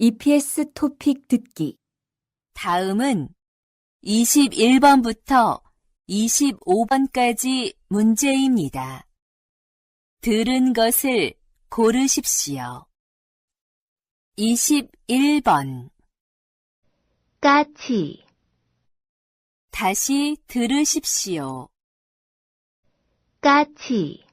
EPS 토픽 듣기. 다음은 21번부터 25번까지 문제입니다. 들은 것을 고르십시오. 21번. 까치, 다시 들으십시오. 까치,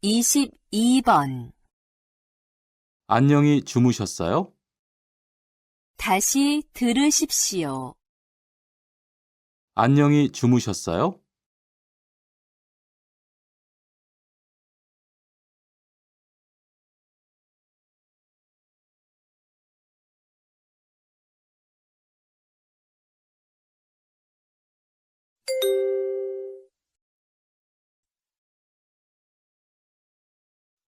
22번. 안녕히 주무셨어요? 다시 들으십시오. 안녕히 주무셨어요?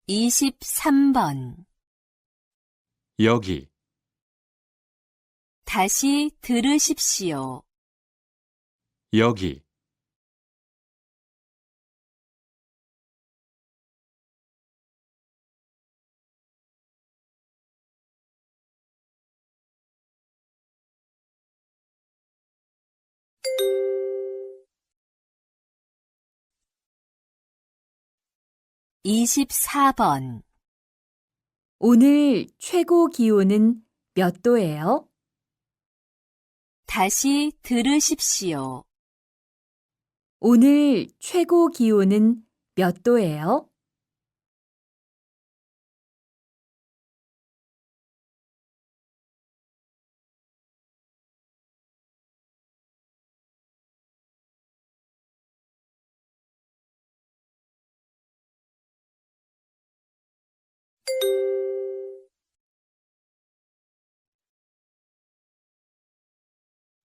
23번. 여기, 다시 들으십시오. 여기, 24번. 오늘 최고 기온은 몇 도예요? 다시 들으십시오. 오늘 최고 기온은 몇 도예요?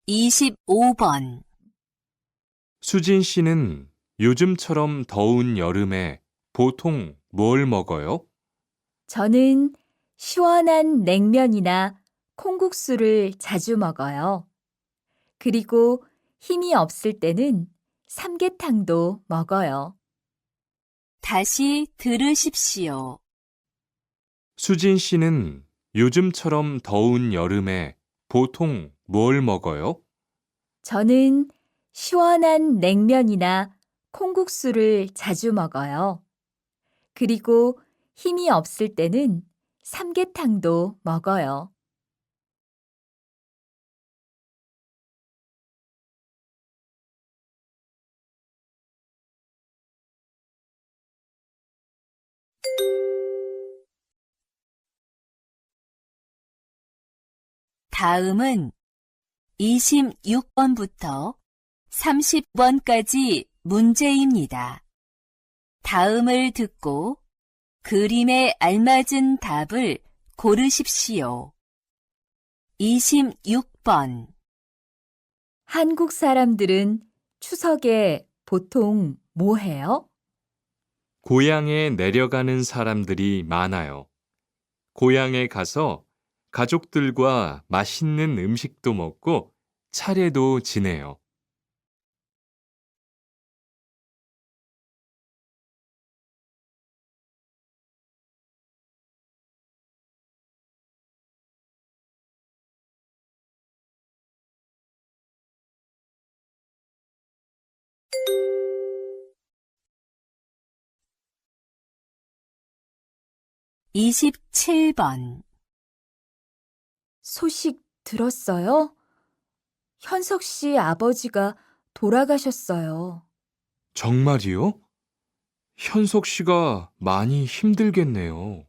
25번. 수진 씨는 요즘처럼 더운 여름에 보통 뭘 먹어요? 저는 시원한 냉면이나 콩국수를 자주 먹어요. 그리고 힘이 없을 때는 삼계탕도 먹어요. 다시 들으십시오. 수진 씨는 요즘처럼 더운 여름에 보통 뭘 먹어요? 저는 시원한 냉면이나 콩국수를 자주 먹어요. 그리고 힘이 없을 때는 삼계탕도 먹어요. '다음은 26번부터 30번까지 문제입니다. 다음을 듣고 그림에 알맞은 답을 고르십시오. 26번. 한국 사람들은 추석에 보통 뭐 해요? 고향에 내려가는 사람들이 많아요. 고향에 가서 가족들과 맛있는 음식도 먹고 차례도 지내요. (27) 번. 소식 들었어요? 현석 씨 아버지가 돌아가셨어요. 정말이요? 현석 씨가 많이 힘들겠네요.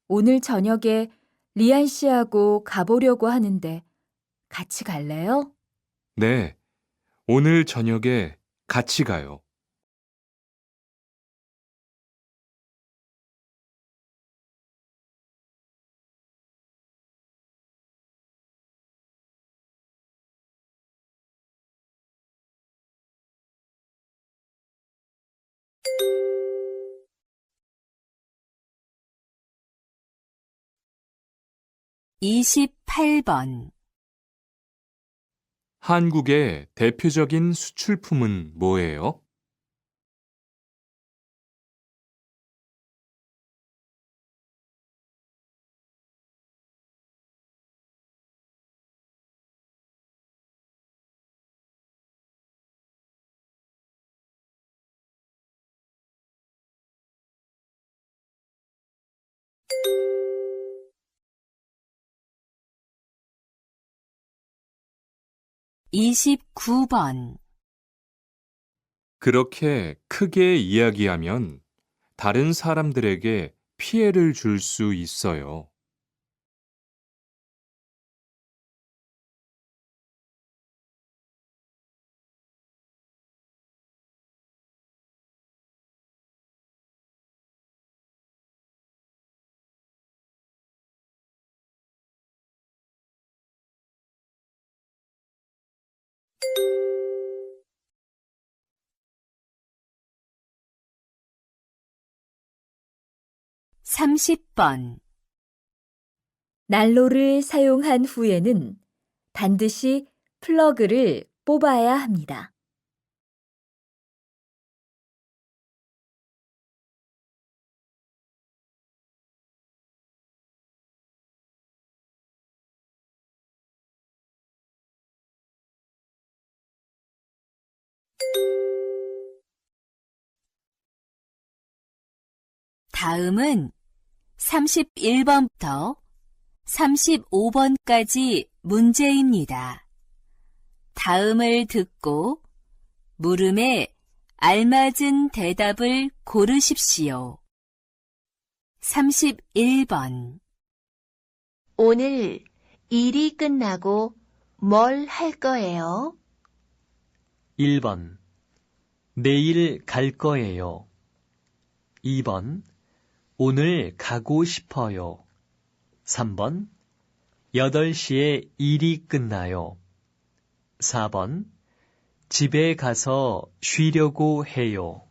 오늘 저녁에 리안 씨하고 가보려고 하는데 같이 갈래요? 네, 오늘 저녁에 같이 가요. 28번. 한국의 대표적인 수출품은 뭐예요? 이십구 번. 그렇게 크게 이야기하면 다른 사람들에게 피해를 줄 수 있어요. 삼십 번. 난로를 사용한 후에는 반드시 플러그를 뽑아야 합니다. 다음은 31번부터 35번까지 문제입니다. 다음을 듣고 물음에 알맞은 대답을 고르십시오. 31번. 오늘 일이 끝나고 뭘 할 거예요? 1번. 내일 갈 거예요. 2번. 오늘 가고 싶어요. 3번. 8시에 일이 끝나요. 4번. 집에 가서 쉬려고 해요.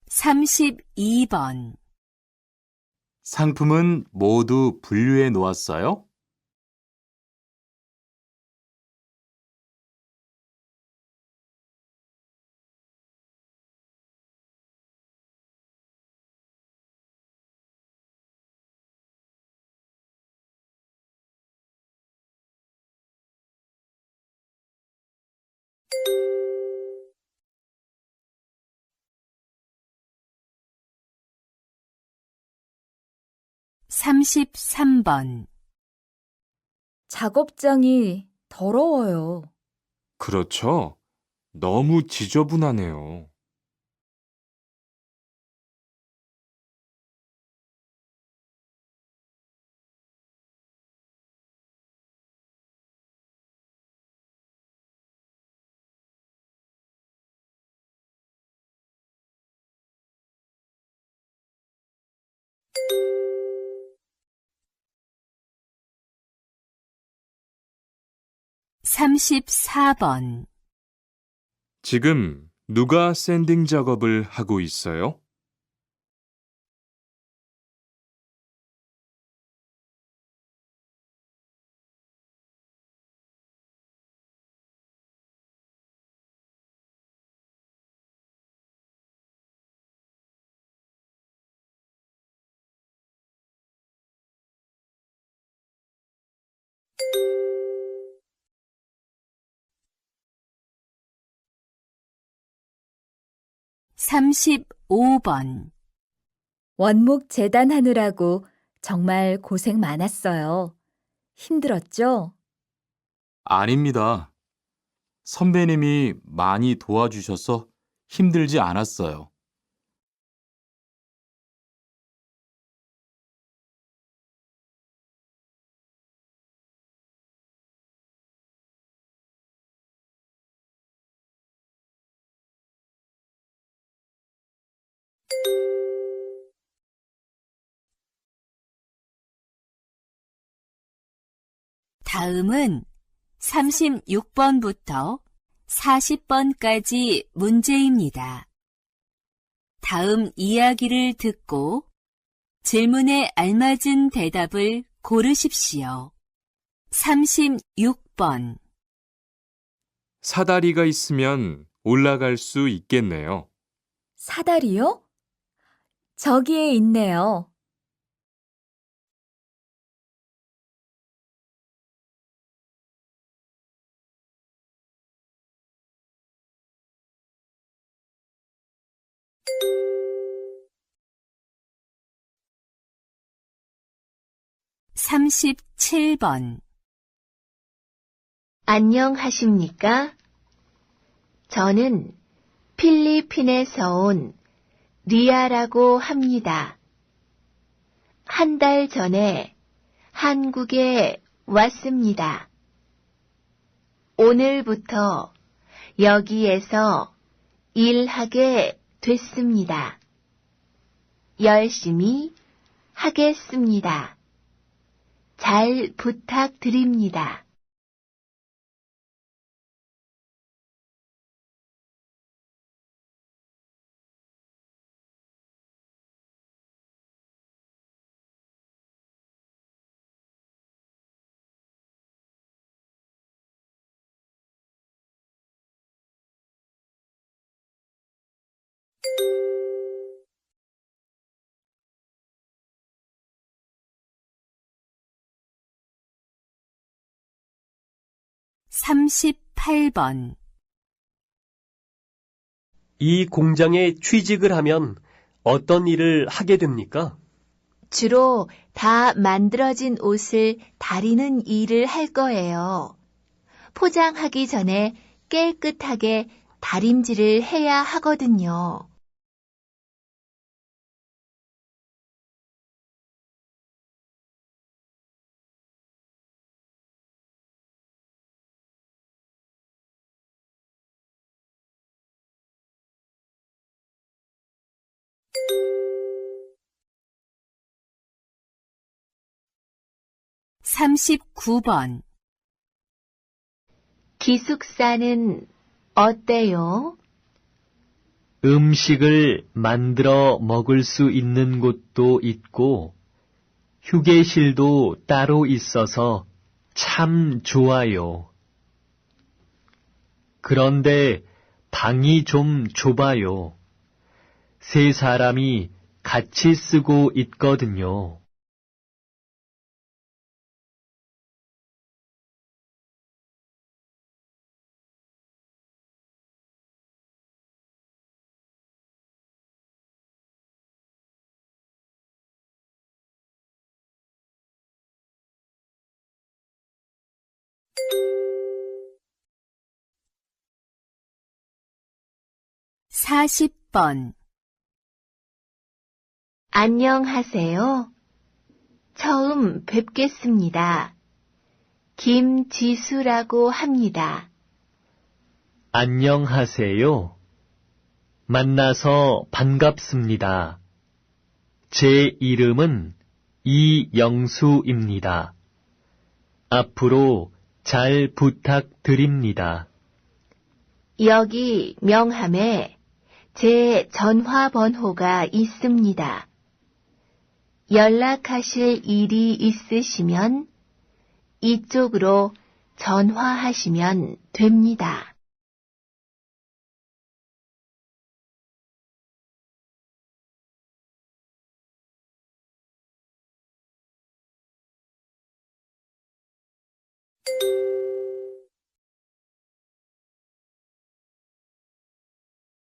삼십이 번. 상품은 모두 분류해 놓았어요? 삼십삼 번. 작업장이 더러워요. 그렇죠? 너무 지저분하네요. 삼십사 번. 지금 누가 샌딩 작업을 하고 있어요? 삼십오 번. 원목 재단하느라고 정말 고생 많았어요. 힘들었죠? 아닙니다. 선배님이 많이 도와주셔서 힘들지 않았어요. 다음은 36번부터 40번까지 문제입니다. 다음 이야기를 듣고 질문에 알맞은 대답을 고르십시오. 36번. 사다리가 있으면 올라갈 수 있겠네요. 사다리요? 저기에 있네요. 37번. 안녕하십니까? 저는 필리핀에서 온 리아라고 합니다. 한 달 전에 한국에 왔습니다. 오늘부터 여기에서 일하게 됐습니다. 열심히 하겠습니다. 잘 부탁드립니다. 삼십팔 번. 이 공장에 취직을 하면 어떤 일을 하게 됩니까? 주로 다 만들어진 옷을 다리는 일을 할 거예요. 포장하기 전에 깨끗하게 다림질을 해야 하거든요. 삼십구 번. 기숙사는 어때요? 음식을 만들어 먹을 수 있는 곳도 있고, 휴게실도 따로 있어서 참 좋아요. 그런데 방이 좀 좁아요. 세 사람이 같이 쓰고 있거든요. 사십 번. 안녕하세요. 처음 뵙겠습니다. 김지수라고 합니다. 안녕하세요. 만나서 반갑습니다. 제 이름은 이영수입니다. 앞으로 잘 부탁드립니다. 여기 명함에 제 전화번호가 있습니다. 연락하실 일이 있으시면 이쪽으로 전화하시면 됩니다.